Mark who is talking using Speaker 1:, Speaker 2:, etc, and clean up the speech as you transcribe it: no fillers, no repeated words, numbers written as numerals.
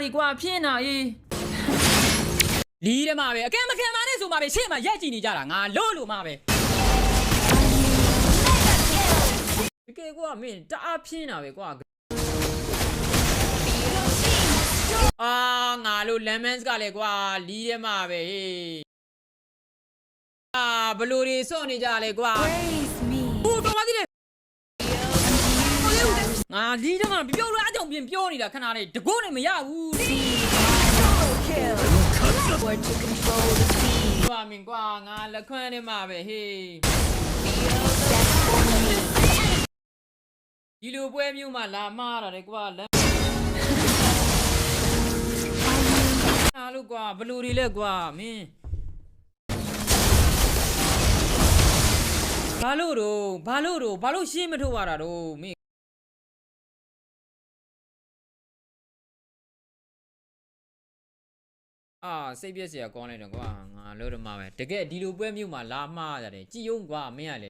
Speaker 1: တွေကွာဖြစ်နာအေးလီးတယ်မှာပဲအကဲမခံပါနဲ့ဆိုမှာပဲရှေ့မှာရက်ကြည့်နေကြတာငါလို့မှာပဲတကယ်ကွာမင်းတအားပြင်းတာပဲကွာငါလို့ lemons ကလည်းကွာလီးတယ်မှာပဲဟေးဘလူတွေစော့နေကြလေကွာဟိုတော့မသိတယ်ငါလီးတယ်မှာပြောလို့အကြောင်းပြင်ပြောနေတာခဏလေးတကုတ်နဲ့မရဘူးကွာမင်းကွာငါလက်ခွန်းနဲ့မှာပဲဟေးဒီလိုပွဲမျိုးမှာလာမှားတာလေကွာလို့ကွာဘလူတွေလဲကွာမင်းဘာလို့ရှင်းမထုတ်ရတာတော့မင်းစိတ်ပြည့်စရာကောင်းလိုက်တော့ကွာငါလို့တော့မှာပဲတကယ်ဒီလိုပွဲမျိုးမှာလာမှားရတယ်ကြည်ယုံကွာမင်းကလေ